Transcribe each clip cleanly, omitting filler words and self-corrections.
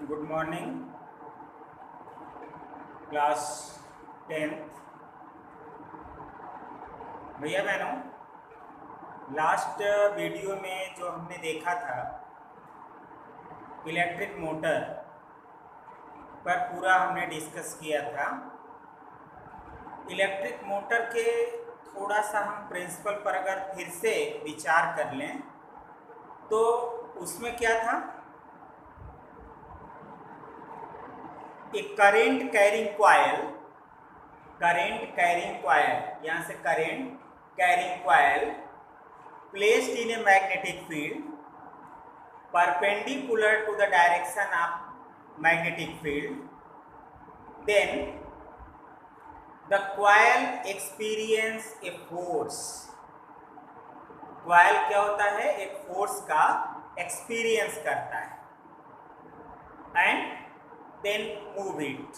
Good morning class 10th। भैया बहनों, last video में जो हमने देखा था इलेक्ट्रिक मोटर पर पूरा हमने डिस्कस किया था। इलेक्ट्रिक मोटर के थोड़ा सा हम प्रिंसिपल पर अगर फिर से विचार कर लें तो उसमें क्या था, एक करेंट कैरिंग कॉयल, यहाँ से current carrying coil placed in a magnetic field perpendicular to the direction of magnetic field, then the coil experience a force। coil क्या होता है? एक फोर्स का एक्सपीरियंस करता है एंड देन मूव इट,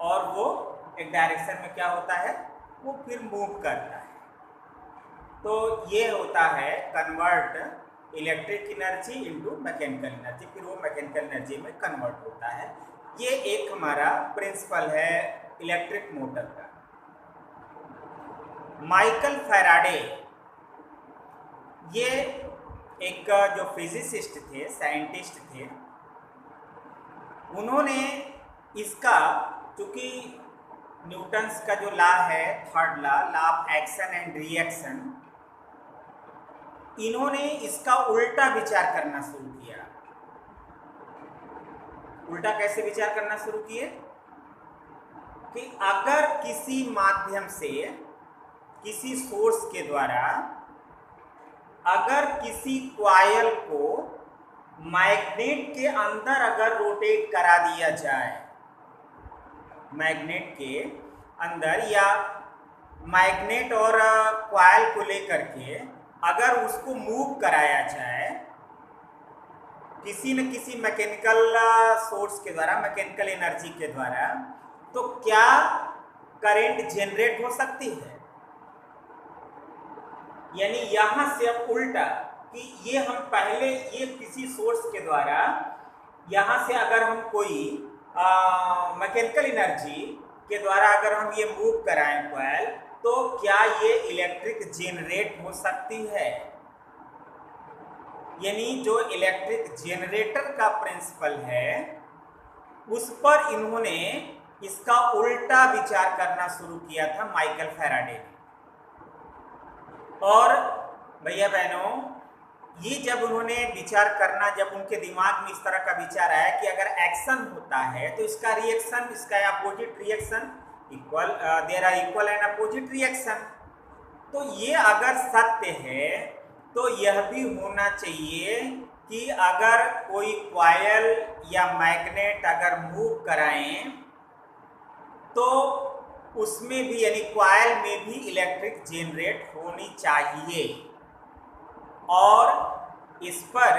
और वो एक डायरेक्शन में क्या होता है, वो फिर मूव करता है। तो ये होता है convert electric energy into mechanical energy, फिर वो मैकेनिकल एनर्जी में कन्वर्ट होता है। ये एक हमारा प्रिंसिपल है इलेक्ट्रिक मोटर का। माइकल फैराडे, ये एक जो फिजिसिस्ट थे, साइंटिस्ट थे, उन्होंने इसका, चूंकि न्यूटन्स का जो लॉ है, third law of action and reaction, इन्होंने इसका उल्टा विचार करना शुरू किया। उल्टा कैसे विचार करना शुरू किए कि अगर किसी माध्यम से, किसी सोर्स के द्वारा अगर किसी कॉइल को मैग्नेट के अंदर अगर रोटेट करा दिया जाए, मैग्नेट के अंदर, या मैग्नेट और कॉइल को लेकर के अगर उसको मूव कराया जाए किसी न किसी मैकेनिकल सोर्स के द्वारा, मैकेनिकल एनर्जी के द्वारा, तो क्या करंट जनरेट हो सकती है? यानी यहां से अब उल्टा कि ये हम पहले ये किसी सोर्स के द्वारा यहां से अगर हम कोई मैकेनिकल एनर्जी के द्वारा अगर हम ये मूव कराएं कॉइल, तो क्या ये इलेक्ट्रिक जनरेट हो सकती है? यानी जो इलेक्ट्रिक जनरेटर का प्रिंसिपल है उस पर इन्होंने इसका उल्टा विचार करना शुरू किया था माइकल फैराडे ने। और भैया बहनों, ये जब उन्होंने विचार करना, जब उनके दिमाग में इस तरह का विचार आया कि अगर एक्शन होता है तो इसका रिएक्शन, इसका opposite reaction equal, there are equal and opposite reaction. तो ये अगर सत्य है तो यह भी होना चाहिए कि अगर कोई कॉइल या मैग्नेट अगर मूव कराएं तो उसमें भी, यानी कॉइल में भी इलेक्ट्रिक जनरेट होनी चाहिए। और इस पर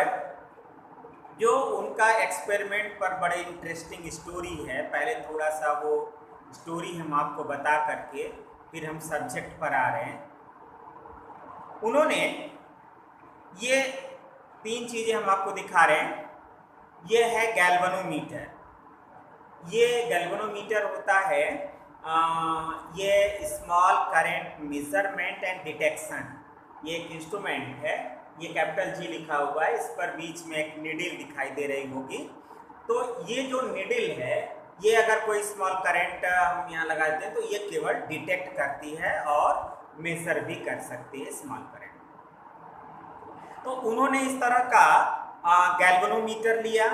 जो उनका एक्सपेरिमेंट पर बड़े इंटरेस्टिंग स्टोरी है, पहले थोड़ा सा वो स्टोरी हम आपको बता करके फिर हम सब्जेक्ट पर आ रहे हैं। उन्होंने ये 3 चीज़ें हम आपको दिखा रहे हैं। ये है गैल्वेनोमीटर। ये गैल्वेनोमीटर होता है ये small current measurement and detection. ये एक इंस्ट्रूमेंट है, ये कैपिटल G लिखा हुआ है, इस पर बीच में एक निडिल दिखाई दे रही होगी। तो ये जो निडिल है, ये अगर कोई स्मॉल करंट हम यहाँ लगाते हैं तो ये केवल डिटेक्ट करती है और मेजर भी कर सकती है स्मॉल करंट। तो उन्होंने इस तरह का गैल्वेनोमीटर लिया।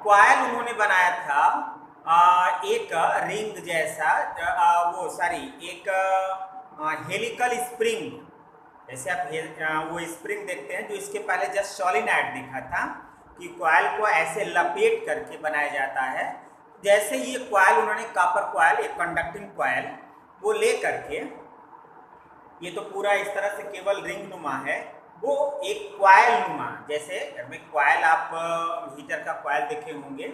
कॉइल उन्होंने बनाया था एक रिंग जैसा, एक हेलिकल स्प्रिंग, जैसे आप वो स्प्रिंग देखते हैं जो इसके पहले जस्ट सॉलिनॉइड दिखा था कि कॉइल को ऐसे लपेट करके बनाया जाता है। जैसे ये कॉइल उन्होंने कॉपर कॉइल, एक कंडक्टिंग कॉइल, वो ले करके, ये तो पूरा इस तरह से केवल रिंग नुमा है, वो एक कॉइल नुमा, जैसे घर में कॉइल, आप हीटर का कॉइल देखे होंगे,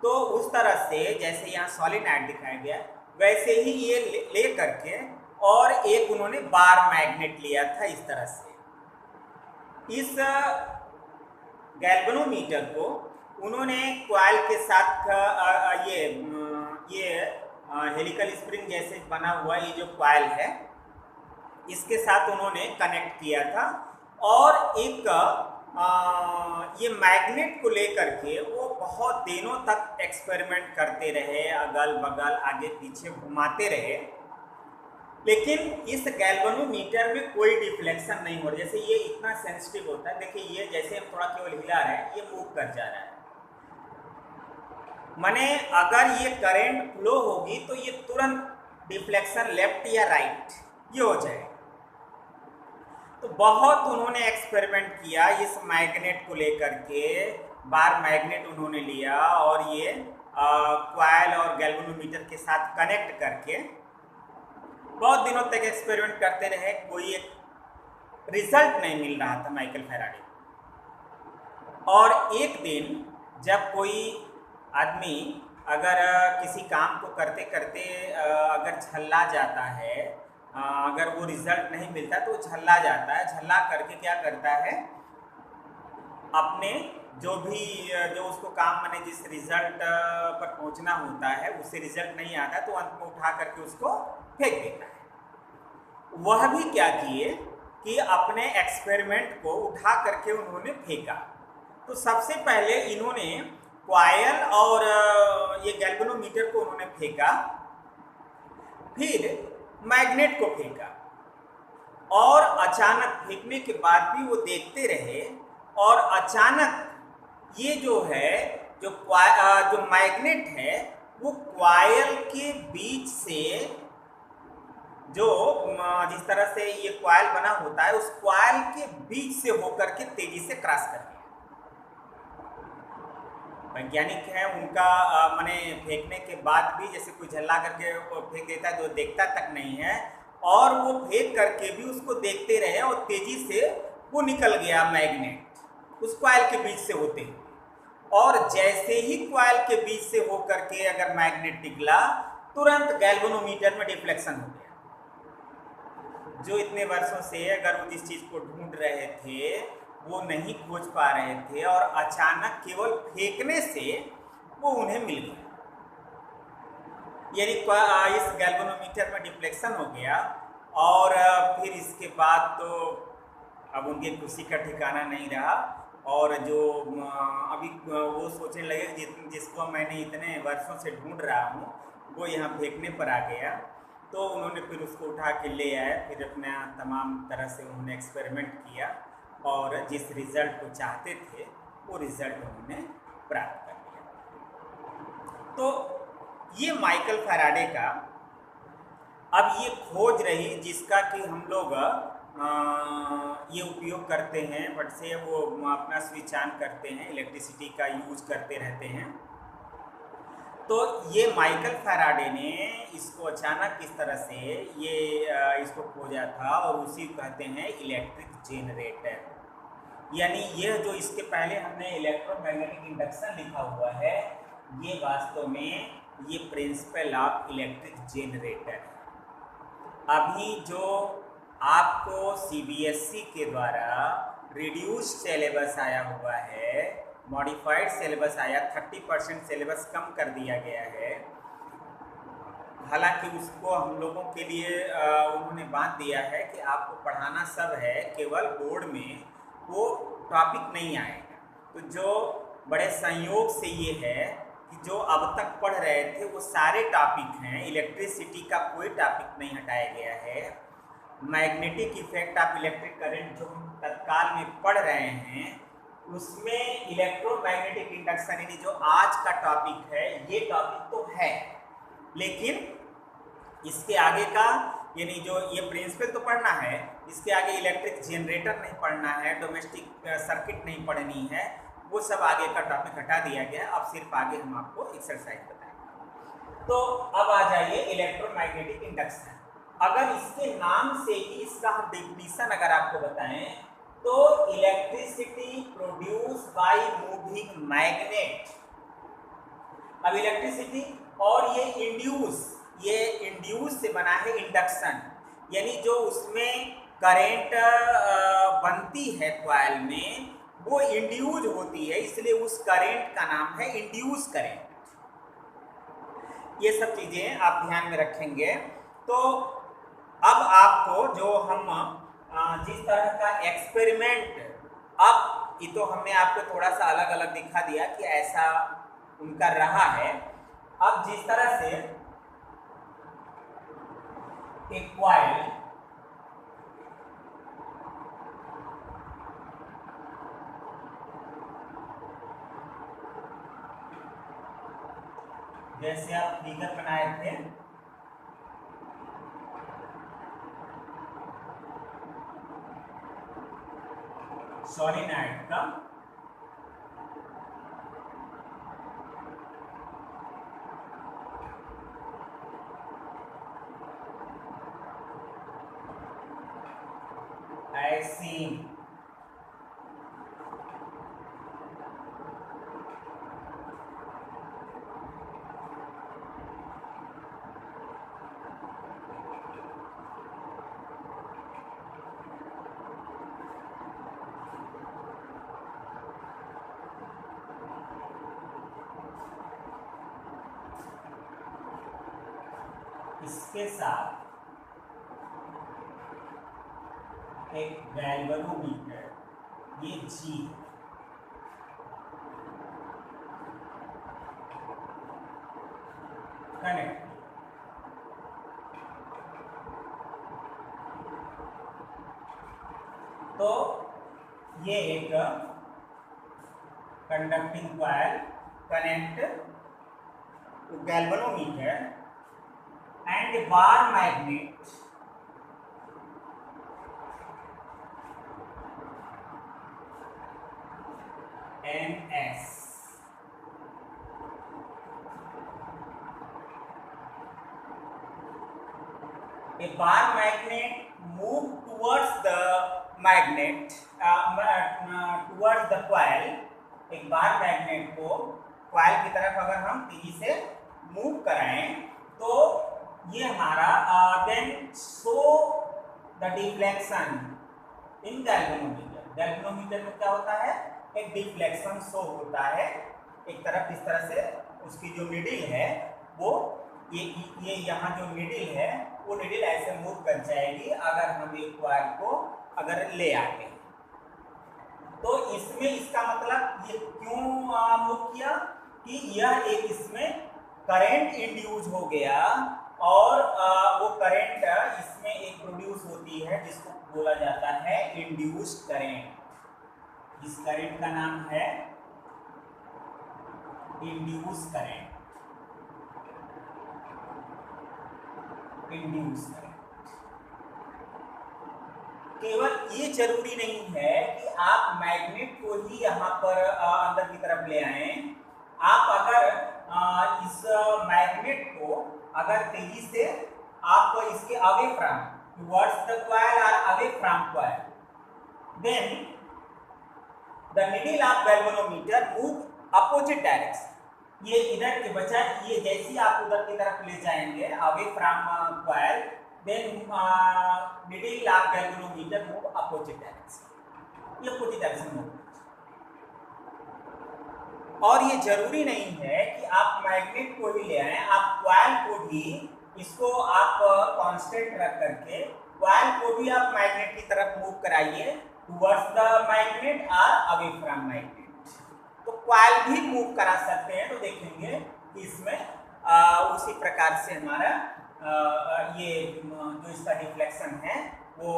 तो उस तरह से जैसे यहाँ सॉलिनॉइड दिखाया गया वैसे ही ये ले करके, और एक उन्होंने बार मैग्नेट लिया था इस तरह से। इस गैल्वेनोमीटर को उन्होंने कॉइल के साथ ये हेलिकल स्प्रिंग जैसे बना हुआ ये जो कॉइल है इसके साथ उन्होंने कनेक्ट किया था और एक ये मैग्नेट को लेकर के वो बहुत दिनों तक एक्सपेरिमेंट करते रहे, अगल बगल आगे पीछे घुमाते रहे, लेकिन इस गैल्वेनोमीटर में कोई डिफ्लेक्शन नहीं हो रहा। जैसे ये इतना सेंसिटिव होता है, देखिए ये जैसे हम थोड़ा केवल हिला रहे हैं ये मूव कर जा रहा है, माने अगर ये करंट फ्लो होगी तो ये तुरंत डिफ्लेक्शन लेफ्ट या राइट ये हो जाएगा। तो बहुत उन्होंने एक्सपेरिमेंट किया इस मैग्नेट को लेकर के, बार मैग्नेट उन्होंने लिया और ये कॉइल और गैल्वेनोमीटर के साथ कनेक्ट करके बहुत दिनों तक एक्सपेरिमेंट करते रहे, कोई एक रिजल्ट नहीं मिल रहा था माइकल फैराडे। और एक दिन जब कोई आदमी अगर किसी काम को करते करते अगर झल्ला जाता है, अगर वो रिजल्ट नहीं मिलता तो झल्ला जाता है, झल्ला करके क्या करता है अपने जो उसको काम माने जिस रिजल्ट पर पहुंचना होता है उससे रिजल्ट नहीं आता तो अंत में उठा करके उसको फेंक देता है। वह भी क्या किए कि अपने एक्सपेरिमेंट को उठा करके उन्होंने फेंका। तो सबसे पहले इन्होंने कॉइल और ये गैल्वेनोमीटर को उन्होंने फेंका, फिर मैग्नेट को फेंका और अचानक फेंकने के बाद भी वो देखते रहे और अचानक ये जो है जो मैग्नेट है वो कॉइल के बीच से जो जिस तरह से ये कॉइल बना होता है उस कॉइल के बीच से होकर के तेजी से क्रॉस कर गया। वैज्ञानिक है उनका माने फेंकने के बाद भी जैसे कोई झल्ला करके फेंक देता है जो देखता तक नहीं है और वो फेंक करके भी उसको देखते रहे और तेजी से वो निकल गया मैग्नेट उस कॉइल के बीच से होते हुए। और जैसे ही कॉइल के बीच से होकर के अगर मैग्नेट निकला तुरंत गैल्वेनोमीटर में डिफ्लेक्शन हो गया। जो इतने वर्षों से अगर वो जिस चीज़ को ढूंढ रहे थे वो नहीं खोज पा रहे थे और अचानक केवल फेंकने से वो उन्हें मिल गया, यानी इस गैल्वेनोमीटर में डिफ्लेक्शन हो गया। और फिर इसके बाद तो अब उनकी खुशी का ठिकाना नहीं रहा और जो अभी वो सोचने लगे जिसको मैंने इतने वर्षों से ढूंढ रहा हूँ वो यहाँ फेंकने पर आ गया। तो उन्होंने फिर उसको उठा के ले आए, फिर अपना तमाम तरह से उन्होंने एक्सपेरिमेंट किया और जिस रिज़ल्ट को चाहते थे वो रिज़ल्ट उन्होंने प्राप्त कर लिया। तो ये माइकल फैराडे का अब ये खोज रही जिसका कि हम लोग ये उपयोग करते हैं, बट से वो अपना स्विच ऑन करते हैं, इलेक्ट्रिसिटी का यूज करते रहते हैं। तो ये माइकल फैराडे ने इसको अचानक किस तरह से ये इसको खोजा था और उसी को कहते हैं इलेक्ट्रिक जेनरेटर। यानी ये जो इसके पहले हमने इलेक्ट्रोमैग्नेटिक इंडक्शन लिखा हुआ है ये वास्तव में ये प्रिंसिपल ऑफ इलेक्ट्रिक जेनरेटर है। अभी जो आपको सीबीएसई के द्वारा रिड्यूस्ड सिलेबस आया हुआ है, मॉडिफाइड सिलेबस आया, 30% सिलेबस कम कर दिया गया है। हालांकि उसको हम लोगों के लिए उन्होंने बांट दिया है कि आपको पढ़ाना सब है, केवल बोर्ड में वो टॉपिक नहीं आएगा। तो जो बड़े संयोग से ये है कि जो अब तक पढ़ रहे थे वो सारे टॉपिक हैं, इलेक्ट्रिसिटी का कोई टॉपिक नहीं हटाया गया है। Magnetic effect of electric current जो हम तत्काल में पढ़ रहे हैं उसमें इलेक्ट्रोमैग्नेटिक इंडक्शन यानी जो आज का टॉपिक है ये टॉपिक तो है, लेकिन इसके आगे का यानी जो ये प्रिंसिपल तो पढ़ना है, इसके आगे इलेक्ट्रिक जनरेटर नहीं पढ़ना है, डोमेस्टिक सर्किट नहीं पढ़नी है, वो सब आगे का टॉपिक हटा दिया गया। अब सिर्फ आगे हम आपको एक्सरसाइज बताएंगे। तो अब आ जाइए इलेक्ट्रोमैग्नेटिक इंडक्शन। अगर इसके नाम से ही इसका हम डेफिनेशन अगर आपको बताएं तो electricity produce by moving magnet. अब इलेक्ट्रिसिटी और ये इंड्यूस से बना है इंडक्शन, यानी जो उसमें करंट बनती है कॉइल में वो इंड्यूज होती है, इसलिए उस करंट का नाम है इंड्यूस करंट। ये सब चीज़ें आप ध्यान में रखेंगे। तो अब आपको जो हम जिस तरह का एक्सपेरिमेंट, अब ये तो हमने आपको थोड़ा सा अलग अलग दिखा दिया कि ऐसा उनका रहा है। अब जिस तरह से एक कॉइल जैसे आप फिगर बनाए थे, सोलेनॉइड का, ऐसी इसके साथ एक गैल्वेनोमीटर, ये जी कनेक्ट, तो ये एक conducting coil connect galvanometer and bar magnet NS. A bar magnet move towards the magnet towards the coil. एक बार मैग्नेट को कॉइल की तरफ अगर हम तेजी से मूव कराएं तो ये हमारा then show the deflection in galvanometer. Galvanometer में क्या होता है, एक डिफ्लेक्शन शो होता है, एक तरफ इस तरह से उसकी जो निडिल है वो ये यहाँ जो निडिल है वो निडिल ऐसे मूव कर जाएगी अगर हम एक कॉइल को अगर ले आते हैं। तो इसमें इसका मतलब ये क्यों मूव किया कि यह एक इसमें करंट इंड्यूस हो गया और वो करंट इसमें एक प्रोड्यूस होती है जिसको बोला जाता है इंड्यूस्ड करंट। इस करंट का नाम है इंड्यूस करंट। इंड्यूस करंट केवल ये जरूरी नहीं है कि आप मैग्नेट को ही यहाँ पर अंदर की तरफ ले आए। आप अगर इस मैग्नेट को अगर तेजी से आप इसके away from towards the coil और away from coil, then the needle of galvanometer move opposite direction. ये इधर के बजाय ये जैसे आप उधर की तरफ ले जाएंगे away from coil, then needle of galvanometer move opposite direction. ये अपोजिट डायरेक्शन मूव। और ये जरूरी नहीं है कि आप मैग्नेट को ही ले आए, आप कॉइल को भी इसको आप कांस्टेंट रख करके कॉइल को भी आप मैग्नेट की तरफ मूव कराइए टुवर्ड्स द मैग्नेट और अवे फ्रॉम मैग्नेट। तो कॉइल भी मूव करा सकते हैं। तो देखेंगे कि इसमें उसी प्रकार से हमारा ये जो इसका डिफ्लेक्शन है वो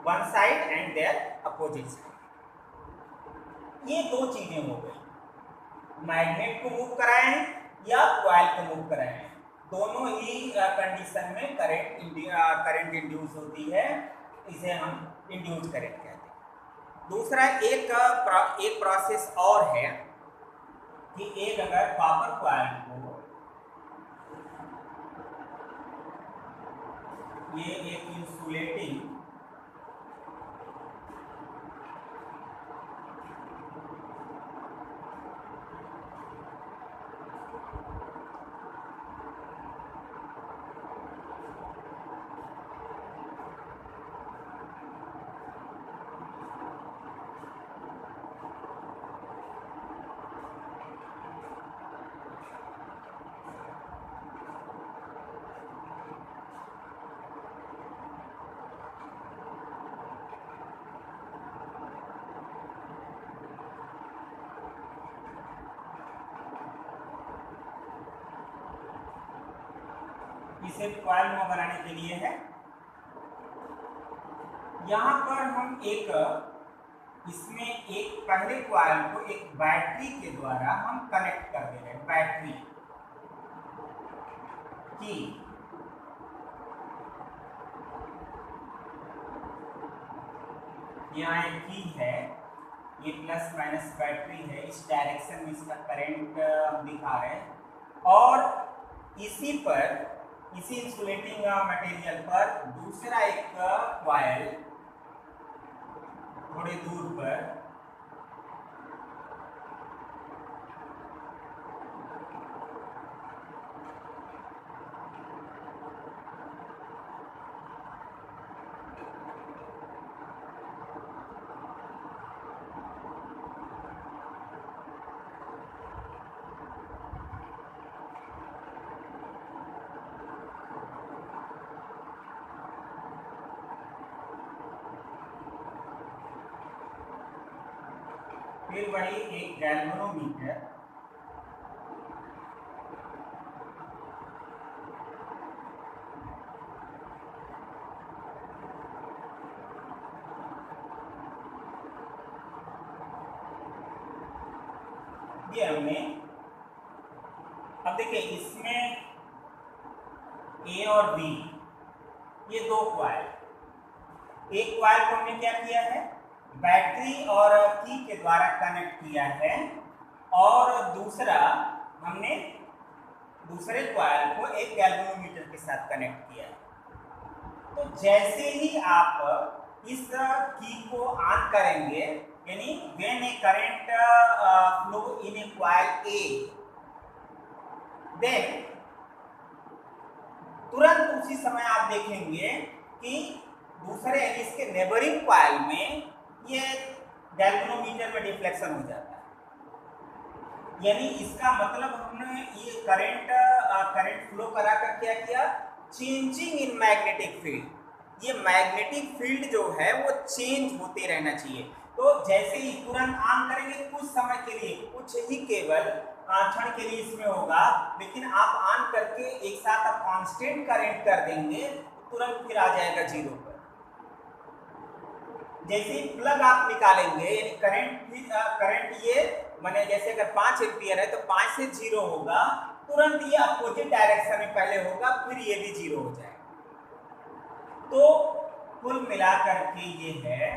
one side and there opposite side. ये दो चीजें हो गई, मैग्नेट को मूव कराएं या कॉइल को मूव कराएं, दोनों ही कंडीशन में करंट इंड्यूस होती है। इसे हम इंड्यूस करंट कहते हैं। दूसरा एक प्रोसेस और है कि एक अगर कॉपर कॉइल को ये एक इंसुलेटिंग सिर्फ कॉइल में बनाने के लिए है। यहाँ पर हम इसमें एक पहले कॉइल को एक बैटरी के द्वारा हम कनेक्ट कर दे रहे हैं। बैटरी की यहाँ एक की है, ये प्लस माइनस बैटरी है, इस डायरेक्शन में इसका करंट दिखा रहे हैं। और इसी इंसुलेटिंग मटेरियल पर दूसरा एक कॉइल थोड़ी दूर पर फिर वही एक गैल्वेनोमीटर ये हमने, अब देखिए इसमें ए और बी ये दो कॉइल, एक कॉइल को हमने क्या किया है, बैटरी और की के द्वारा कनेक्ट किया है, और दूसरा हमने दूसरे कॉइल को एक गैल्वेनोमीटर के साथ कनेक्ट किया है। तो जैसे ही आप इस की को ऑन करेंगे, यानी when a current flow in a coil A, then तुरंत उसी समय आप देखेंगे कि दूसरे इसके नेबरिंग कॉइल में ये गैल्वेनोमीटर में डिफ्लेक्शन हो जाता है। यानी इसका मतलब हमने ये करंट फ्लो करा कर क्या किया, चेंजिंग इन मैग्नेटिक फील्ड। ये मैग्नेटिक फील्ड जो है वो चेंज होते रहना चाहिए। तो जैसे ही तुरंत ऑन करेंगे, कुछ समय के लिए, कुछ ही केवल क्षण के लिए इसमें होगा, लेकिन आप ऑन करके एक साथ आप कांस्टेंट करंट कर देंगे, तुरंत फिर आ जाएगा जीरो पर। जैसे ही प्लग आप निकालेंगे, यानी करंट ये माने जैसे अगर 5 एम्पियर है तो 5 से 0 होगा, तुरंत ये अपोजिट डायरेक्शन में पहले होगा, फिर ये भी 0 हो जाएगा। तो कुल मिलाकर के ये है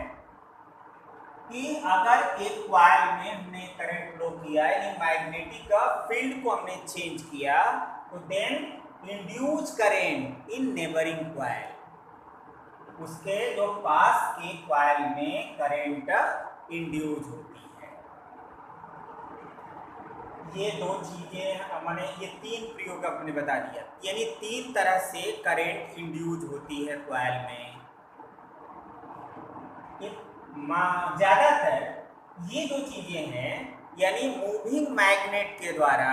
कि अगर एक कॉइल में हमने करंट फ्लो किया, यानी मैग्नेटिक फील्ड को हमने चेंज किया, तो then induce current in neighbouring coil, उसके जो पास के कॉइल में करंट इंड्यूस होती है। ये दो चीजें मैंने ये तीन प्रयोग अपने बता दिया, यानी 3 तरह से करंट इंड्यूस होती है कॉइल में। ज्यादातर ये दो चीजें हैं, यानी मूविंग मैग्नेट के द्वारा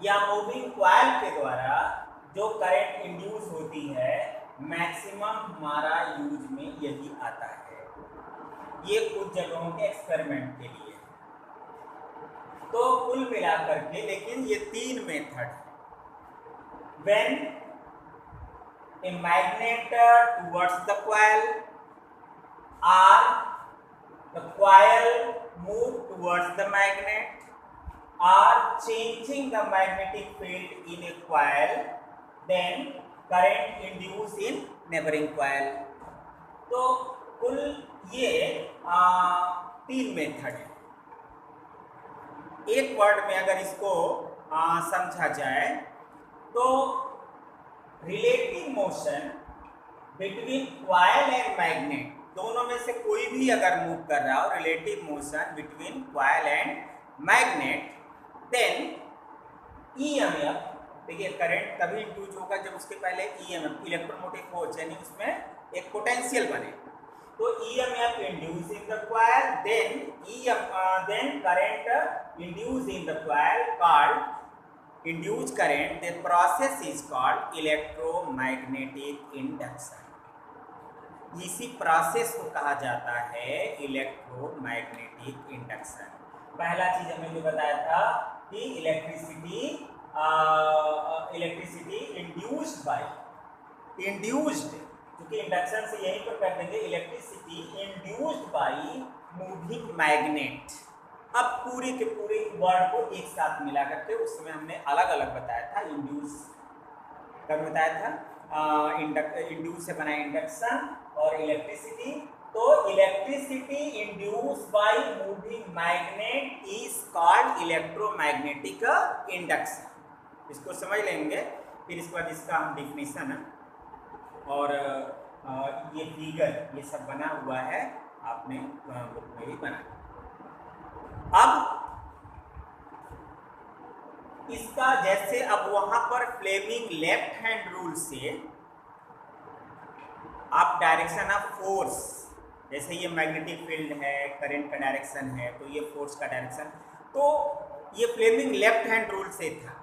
या मूविंग कॉइल के द्वारा जो करंट इंड्यूस होती है, मैक्सिमम हमारा यूज में यही आता है। ये कुछ जगहों के एक्सपेरिमेंट के लिए। तो कुल मिलाकर के लेकिन ये 3 मेथड है। When a magnet towards the coil, or the coil move towards the magnet, or changing the magnetic field in a coil, then current induced in neighboring coil। तो कुल ये 3 मेथड है। एक वर्ड में अगर इसको समझा जाए तो relative motion between coil and magnet, दोनों में से कोई भी अगर मूव कर रहा हो, relative motion between coil and magnet, then EMF, देखिए करंट तभी इंड्यूस होगा जब उसके पहले ईएमएफ, इलेक्ट्रोमोटिव फोर्स, यानी उसमें एक पोटेंशियल बने। तो EMF induce in the coil, then current induce in the coil called induce current, the process is called electromagnetic induction. इसी प्रोसेस को कहा जाता है इलेक्ट्रोमैग्नेटिक इंडक्शन। पहला चीज हमें जो बताया था कि इलेक्ट्रिसिटी इलेक्ट्रिसिटी इंड्यूस्ड, क्योंकि इंडक्शन से यहीं पर कर देंगे, electricity induced by moving magnet. अब पूरे के पूरे वर्ड को एक साथ मिला करके, उसमें हमने अलग अलग बताया था। इंड्यूस कब बताया था, इंड्यूस से बना इंडक्शन और इलेक्ट्रिसिटी। तो electricity induce by moving magnet is called electromagnetic induction. इसको समझ लेंगे, फिर इसके बाद इसका हम डिफिनेशन है और ये फिगर ये सब बना हुआ है, आपने बुक में भी बना। अब इसका जैसे अब वहां पर फ्लेमिंग लेफ्ट हैंड रूल से आप डायरेक्शन ऑफ फोर्स, जैसे ये मैग्नेटिक फील्ड है, करंट का डायरेक्शन है, तो ये फोर्स का डायरेक्शन, तो ये फ्लेमिंग लेफ्ट हैंड रूल से था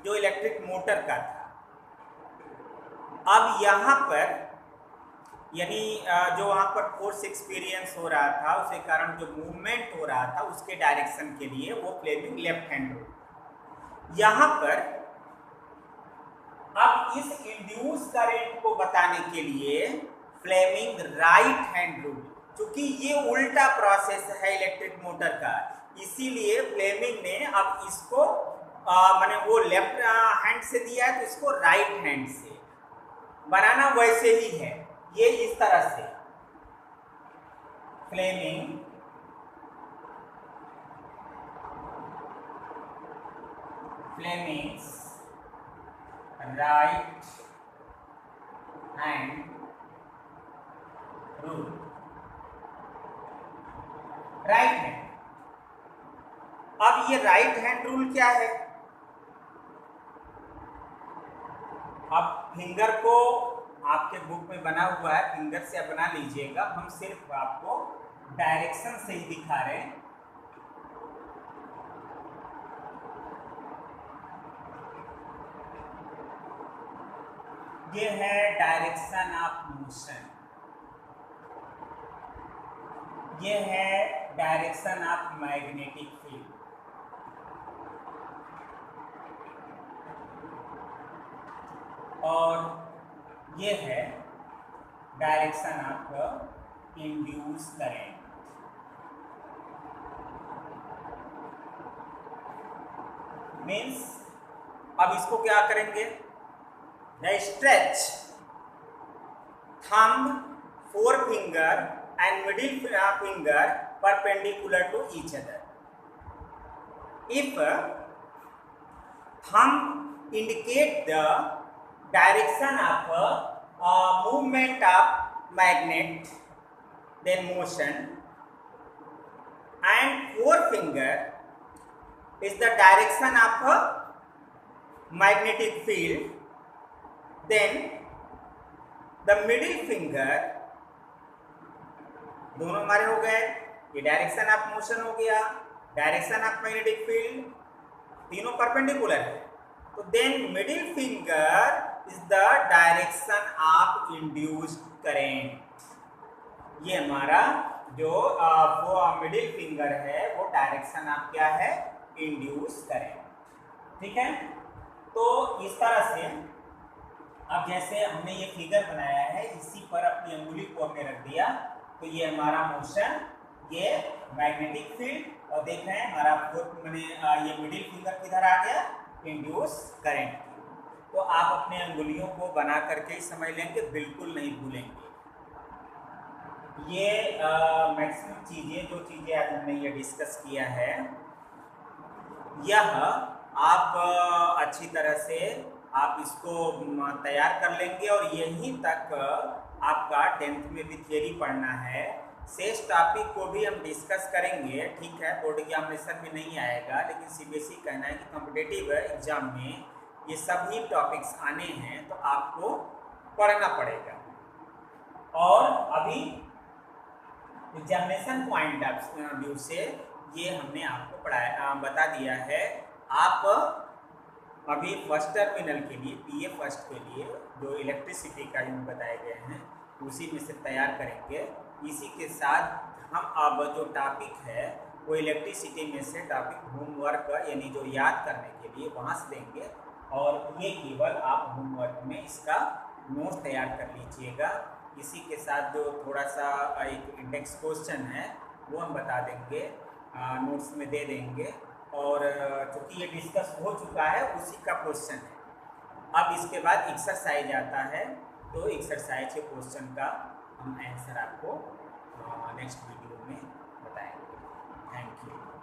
जो इलेक्ट्रिक मोटर का था। अब यहाँ पर यानी जो वहाँ पर फोर्स एक्सपीरियंस हो रहा था, उसके कारण जो मूवमेंट हो रहा था उसके डायरेक्शन के लिए वो फ्लेमिंग लेफ्ट हैंड रूल। यहाँ पर अब इस इंड्यूस करंट को बताने के लिए फ्लेमिंग राइट हैंड रूल, क्योंकि ये उल्टा प्रोसेस है इलेक्ट्रिक मोटर का, इसीलिए फ्लेमिंग ने अब इसको माने वो लेफ्ट हैंड से दिया है तो इसको राइट हैंड से बनाना वैसे ही है, ये इस तरह से Fleming Fleming's right hand rule, right hand. अब ये राइट हैंड रूल क्या है, अब फिंगर को आपके बुक में बना हुआ है, फिंगर से आप बना लीजिएगा, हम सिर्फ आपको डायरेक्शन से ही दिखा रहे हैं। ये है डायरेक्शन ऑफ मोशन, ये है डायरेक्शन ऑफ मैग्नेटिक फील्ड, और ये है direction of induce current. Means अब इसको क्या करेंगे, the stretch thumb, four finger and middle finger perpendicular to each other. If thumb indicate the direction of movement of magnet, then motion, and forefinger is the direction of magnetic field, then the middle finger, दोनों हमारे हो गए, ये direction of motion हो गया, direction of magnetic field, तीनों perpendicular है, तो then middle finger is the direction of induced current. ये हमारा जो वो मिडिल फिंगर है वो डायरेक्शन ऑफ क्या है, इंड्यूस करंट। ठीक है, तो इस तरह से अब जैसे हमने ये फिगर बनाया है, इसी पर अपनी अंगुली को हमने रख दिया, तो ये हमारा मोशन, ये मैग्नेटिक फील्ड, और देख रहे हैं हमारा मैंने ये मिडिल फिंगर किधर आ गया, इंड्यूस करंट। तो आप अपने अंगुलियों को बना करके ही समझ लेंगे, बिल्कुल नहीं भूलेंगे। ये मैक्सिमम चीज़ें, जो चीज़ें आज हमने ये डिस्कस किया है, यह आप अच्छी तरह से आप इसको तैयार कर लेंगे, और यहीं तक आपका 10th में भी थियरी पढ़ना है। शेष टॉपिक को भी हम डिस्कस करेंगे, ठीक है, बोर्ड एग्जामिनेशन में नहीं आएगा, लेकिन सीबीएसई कहना है कि कॉम्पिटिटिव एग्जाम में ये सभी टॉपिक्स आने हैं, तो आपको पढ़ना पड़ेगा। और अभी एग्जामिनेशन पॉइंट ऑफ व्यू से ये हमने आपको पढ़ाया, बता दिया है। आप अभी फर्स्ट टर्मिनल के लिए, बीए फर्स्ट के लिए जो इलेक्ट्रिसिटी का जो बताए गए हैं उसी में से तैयार करेंगे। इसी के साथ हम अब जो टॉपिक है वो इलेक्ट्रिसिटी में से टॉपिक होमवर्क यानी जो याद करने के लिए वहाँ से देंगे, और ये केवल आप होमवर्क में इसका नोट तैयार कर लीजिएगा। इसी के साथ जो थोड़ा सा एक इंडेक्स क्वेश्चन है वो हम बता देंगे, नोट्स में दे देंगे, और चूँकि ये डिस्कस हो चुका है उसी का क्वेश्चन है। अब इसके बाद एक्सरसाइज आता है, तो एक्सरसाइज के क्वेश्चन का हम आंसर आपको नेक्स्ट वीडियो में बताएंगे। Thank you.